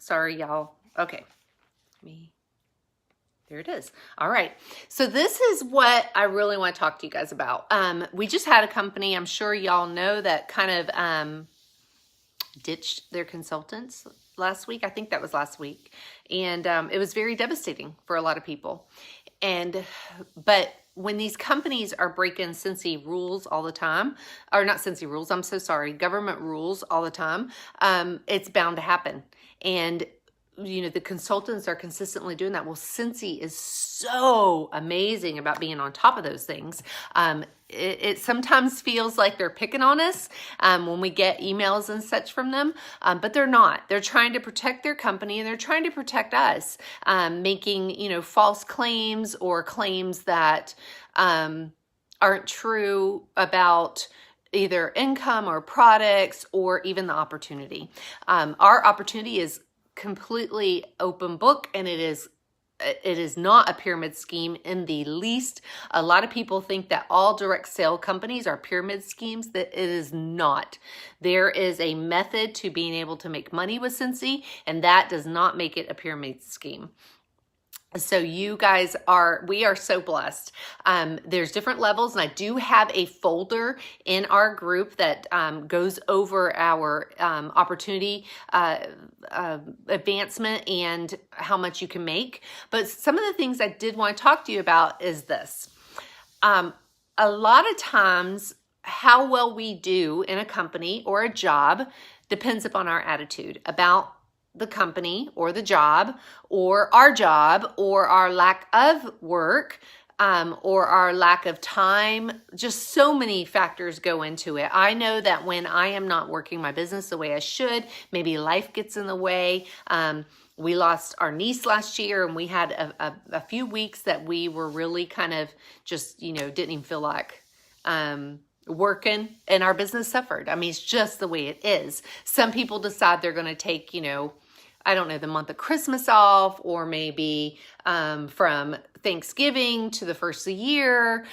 Sorry, y'all. Okay. There it is. All right. So this is what I really want to talk to you guys about. We just had a company, I'm sure y'all know, that kind of ditched their consultants last week. I think that was last week. And it was very devastating for a lot of people. But when these companies are breaking Scentsy rules all the time, or not Scentsy rules, I'm so sorry, government rules all the time, it's bound to happen. And you know, the consultants are consistently doing that. Well, Scentsy is so amazing about being on top of those things. It sometimes feels like they're picking on us when we get emails and such from them, but they're not. They're trying to protect their company and they're trying to protect us, making, you know, false claims or claims that aren't true about either income or products or even the opportunity. Our opportunity is completely open book, and it is not a pyramid scheme in the least. A lot of people think that all direct sale companies are pyramid schemes. That it is not. There is a method to being able to make money with Scentsy, and that does not make it a pyramid scheme. So you guys we are so blessed. There's different levels, and I do have a folder in our group that goes over our opportunity advancement and how much you can make. But some of the things I did want to talk to you about is this. A lot of times, how well we do in a company or a job depends upon our attitude about the company or the job or our lack of work or our lack of time. Just so many factors go into it. I know that when I am not working my business the way I should, maybe life gets in the way. We lost our niece last year, and we had a few weeks that we were really kind of just, you know, didn't even feel like working, and our business suffered. I mean, it's just the way it is. Some people decide they're going to take, you know, I don't know, the month of Christmas off, or maybe from Thanksgiving to the first of the year.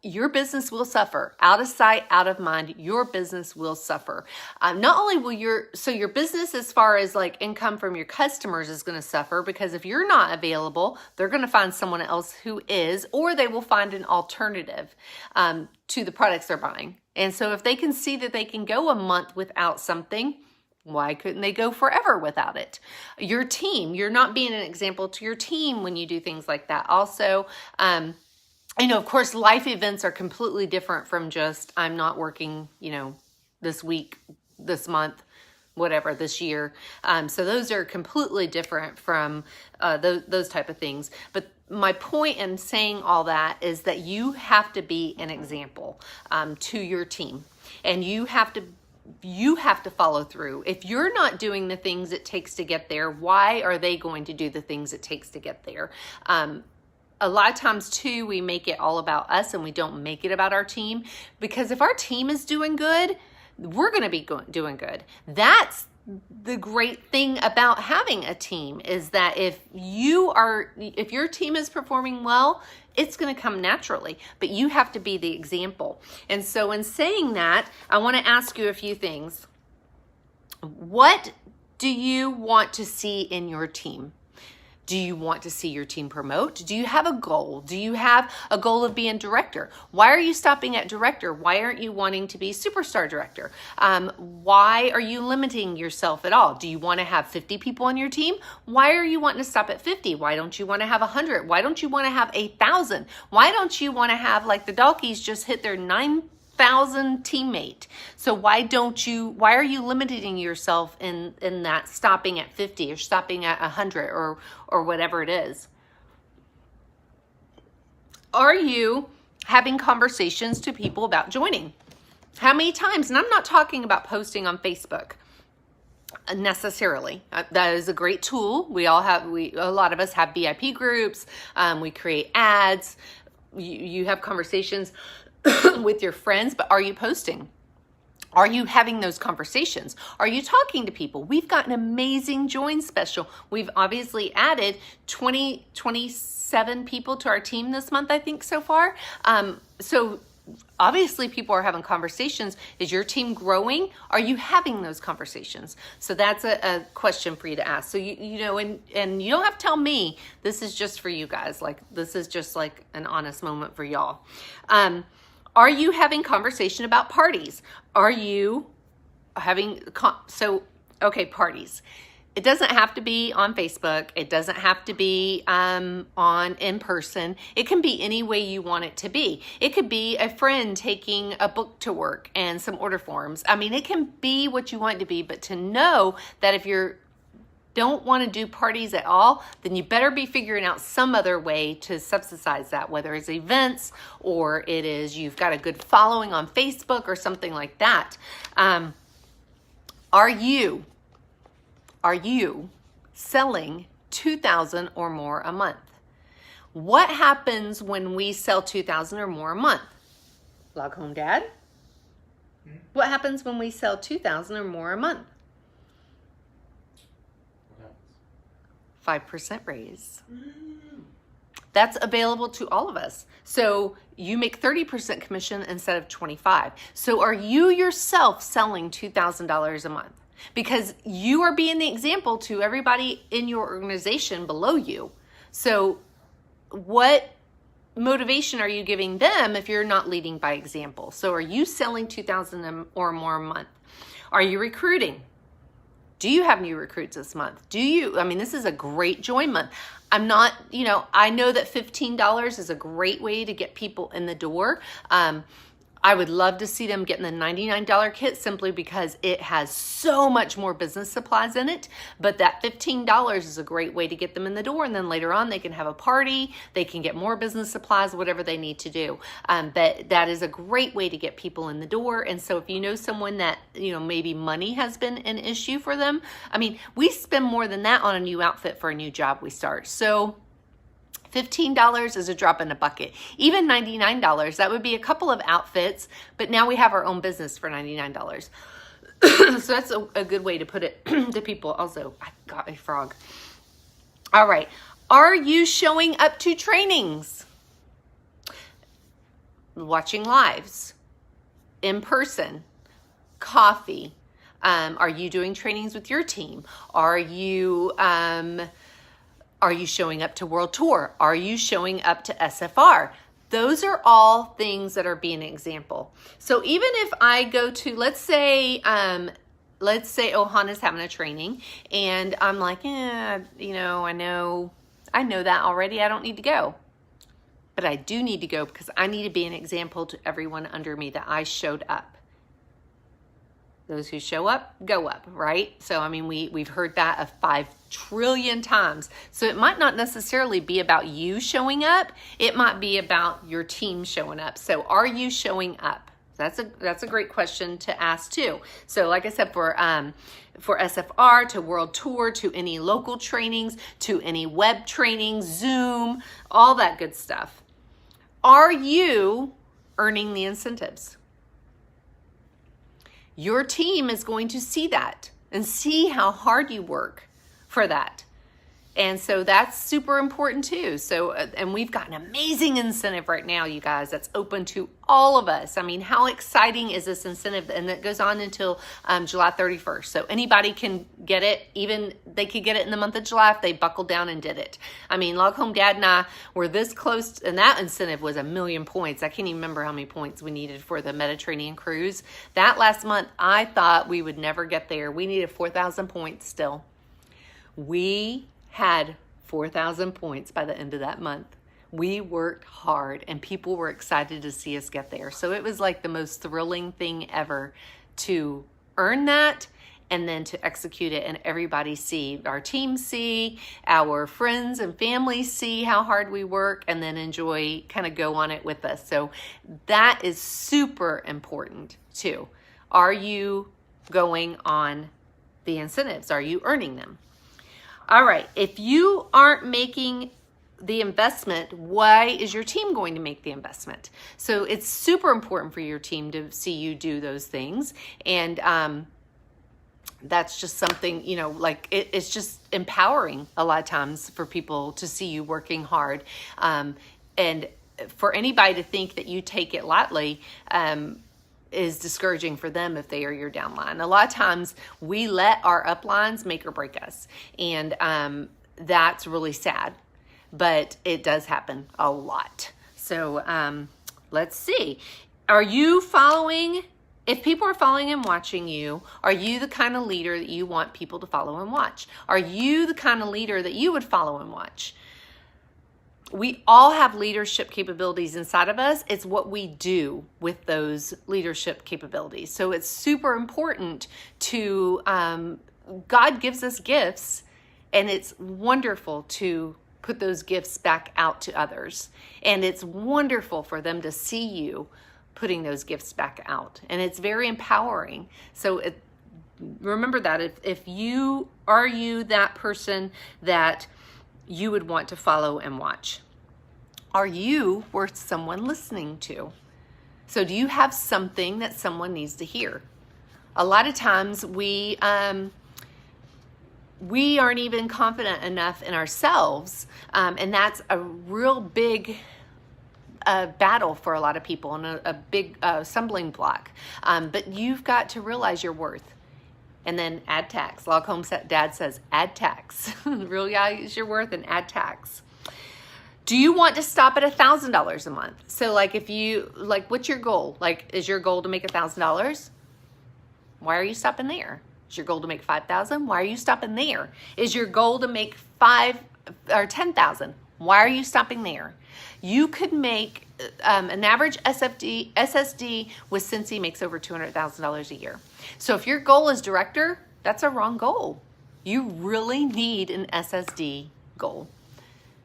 Your business will suffer. Out of sight, out of mind, your business will suffer. Not only will your business, as far as like income from your customers, is going to suffer, because if you're not available, they're going to find someone else who is, or they will find an alternative to the products they're buying. And so if they can see that they can go a month without something, why couldn't they go forever without it? Your team, you're not being an example to your team when you do things like that. Also, you know, of course, life events are completely different from just, I'm not working, you know, this week, this month, whatever, this year. So those are completely different from those type of things. But my point in saying all that is that you have to be an example to your team, and you have to follow through. If you're not doing the things it takes to get there, why are they going to do the things it takes to get there? A lot of times too, we make it all about us and we don't make it about our team, because if our team is doing good, we're going to be doing good. That's the great thing about having a team, is that if your team is performing well, it's going to come naturally, but you have to be the example. And so in saying that, I want to ask you a few things. What do you want to see in your team? Do you want to see your team promote? Do you have a goal? Do you have a goal of being director? Why are you stopping at director? Why aren't you wanting to be superstar director? Why are you limiting yourself at all? Do you want to have 50 people on your team? Why are you wanting to stop at 50? Why don't you want to have 100? Why don't you want to have 8,000? Why don't you want to have, like the Dalkeys just hit their 9,000 teammate? So why are you limiting yourself in that, stopping at 50 or stopping at 100 or whatever it is? Are you having conversations to people about joining? How many times? And I'm not talking about posting on Facebook necessarily. That is a great tool. A lot of us have VIP groups. We create ads. You have conversations with your friends, but are you posting? Are you having those conversations? Are you talking to people? We've got an amazing join special. We've obviously added 27 people to our team this month, I think, so far. So obviously people are having conversations. Is your team growing? Are you having those conversations? So that's a question for you to ask. So you know, and you don't have to tell me. This is just for you guys. Like, this is just like an honest moment for y'all. Are you having conversation about parties? Are you having okay, parties. It doesn't have to be on Facebook. It doesn't have to be on in person. It can be any way you want it to be. It could be a friend taking a book to work and some order forms. I mean, it can be what you want it to be, but to know that if you don't want to do parties at all, then you better be figuring out some other way to subsidize that, whether it's events or it is you've got a good following on Facebook or something like that. Are you selling $2,000 or more a month? What happens when we sell $2,000 or more a month? Log home, Dad. What happens when we sell $2,000 or more a month? 5% raise. That's available to all of us. So you make 30% commission instead of 25. So are you yourself selling $2,000 a month? Because you are being the example to everybody in your organization below you. So what motivation are you giving them if you're not leading by example? So are you selling $2,000 or more a month? Are you recruiting? Do you have new recruits this month? This is a great join month. I know that $15 is a great way to get people in the door. I would love to see them getting the $99 kit simply because it has so much more business supplies in it. But that $15 is a great way to get them in the door. And then later on, they can have a party. They can get more business supplies, whatever they need to do. But that is a great way to get people in the door. And so if you know someone that, maybe money has been an issue for them. We spend more than that on a new outfit for a new job we start. So $15 is a drop in a bucket. Even $99, that would be a couple of outfits, but now we have our own business for $99. So that's a good way to put it to people. Also, I got a frog. All right. Are you showing up to trainings? Watching lives? In person? Coffee? Are you doing trainings with your team? Are you showing up to World Tour? Are you showing up to SFR? Those are all things that are being an example. So even if I go to, let's say Ohana's having a training and I'm like, I know that already. I don't need to go. But I do need to go because I need to be an example to everyone under me that I showed up. Those who show up, go up, right? So, we've heard that 5 trillion times. So it might not necessarily be about you showing up. It might be about your team showing up. So are you showing up? That's a great question to ask too. So like I said, for SFR, to World Tour, to any local trainings, to any web trainings, Zoom, all that good stuff. Are you earning the incentives? Your team is going to see that and see how hard you work for that. And so that's super important too. So, and we've got an amazing incentive right now, you guys, that's open to all of us. How exciting is this incentive? And that goes on until July 31st. So anybody can get it. Even they could get it in the month of July if they buckled down and did it. Log Home Dad and I were this close, and that incentive was 1,000,000 points. I can't even remember how many points we needed for the Mediterranean cruise. That last month, I thought we would never get there. We needed 4,000 points still. We had 4,000 points by the end of that month. We worked hard and people were excited to see us get there. So it was like the most thrilling thing ever to earn that and then to execute it and everybody see, our team see, our friends and family see how hard we work and then enjoy, kind of go on it with us. So that is super important too. Are you going on the incentives? Are you earning them? All right, if you aren't making the investment, why is your team going to make the investment? So it's super important for your team to see you do those things. And that's just something, it's just empowering a lot of times for people to see you working hard. And for anybody to think that you take it lightly, is discouraging for them if they are your downline. A lot of times we let our uplines make or break us. And that's really sad, but it does happen a lot. So let's see. Are you following? If people are following and watching you, are you the kind of leader that you want people to follow and watch? Are you the kind of leader that you would follow and watch? We all have leadership capabilities inside of us. It's what we do with those leadership capabilities. So it's super important to, God gives us gifts, and it's wonderful to put those gifts back out to others. And it's wonderful for them to see you putting those gifts back out. And it's very empowering. So remember that if you are that person that you would want to follow and watch. Are you worth someone listening to? So do you have something that someone needs to hear? A lot of times we aren't even confident enough in ourselves, and that's a real big battle for a lot of people, and a big stumbling block. But you've got to realize your worth. And then add tax. Log Home Dad says, add tax. Realize your worth and add tax. Do you want to stop at $1,000 a month? So like what's your goal? Like, is your goal to make $1,000? Why are you stopping there? Is your goal to make $5,000? Why are you stopping there? Is your goal to make $10,000? Why are you stopping there? You could make an average SSD with Scentsy makes over $200,000 a year. So if your goal is director, that's a wrong goal. You really need an SSD goal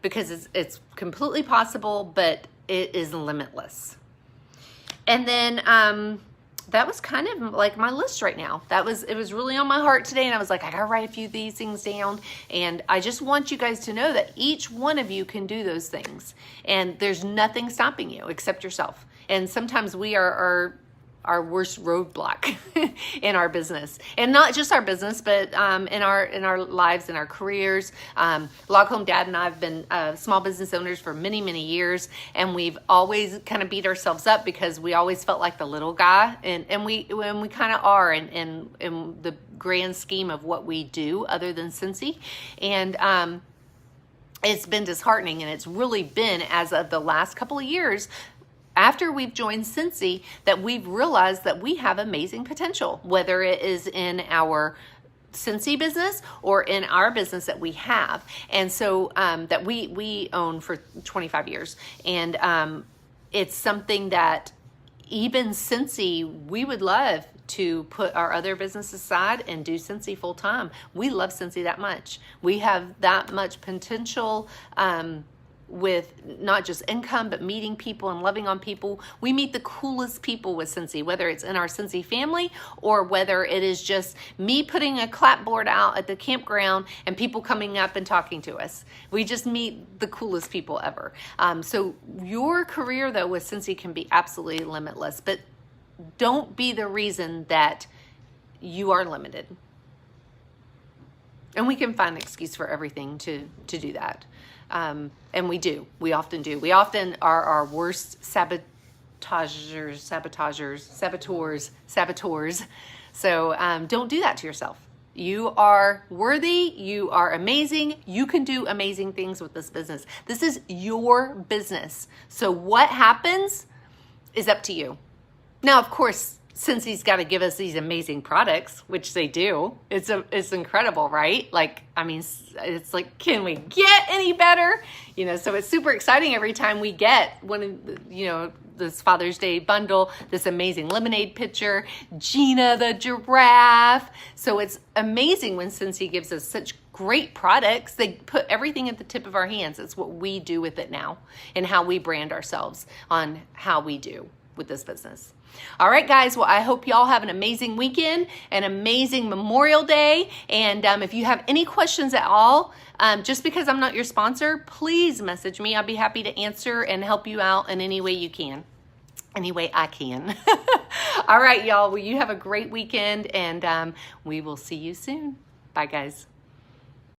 because it's completely possible, but it is limitless. And then that was kind of like my list right now. It was really on my heart today, and I was like, I gotta write a few of these things down. And I just want you guys to know that each one of you can do those things, and there's nothing stopping you except yourself. And sometimes we are our worst roadblock in our business, and not just our business, but in our lives, in our careers. Log Home Dad and I have been small business owners for many, many years, and we've always kind of beat ourselves up because we always felt like the little guy, and we kind of are in the grand scheme of what we do, other than Scentsy, and it's been disheartening, and it's really been as of the last couple of years, after we've joined Scentsy, that we've realized that we have amazing potential, whether it is in our Scentsy business or in our business that we have. And so that we own for 25 years. And it's something that even Scentsy, we would love to put our other business aside and do Scentsy full time. We love Scentsy that much. We have that much potential with not just income, but meeting people and loving on people. We meet the coolest people with Scentsy, whether it's in our Scentsy family or whether it is just me putting a clapboard out at the campground and people coming up and talking to us. We just meet the coolest people ever. So your career though with Scentsy can be absolutely limitless, but don't be the reason that you are limited. And we can find an excuse for everything to do that. And we often do. We often are our worst saboteurs. So don't do that to yourself. You are worthy. You are amazing. You can do amazing things with this business. This is your business. So what happens is up to you. Now, of course, Scentsy's got to give us these amazing products, which they do. It's incredible, right? Like, I mean, it's like, can we get any better? You know, so it's super exciting every time we get one of, you know, this Father's Day bundle, this amazing lemonade pitcher, Gina the giraffe. So it's amazing when Scentsy gives us such great products. They put everything at the tip of our hands. It's what we do with it now and how we brand ourselves on how we do with this business. All right, guys. Well, I hope y'all have an amazing weekend, an amazing Memorial Day. And if you have any questions at all, just because I'm not your sponsor, please message me. I'll be happy to answer and help you out in any way you can. Any way I can. All right, y'all. Well, you have a great weekend, and we will see you soon. Bye, guys.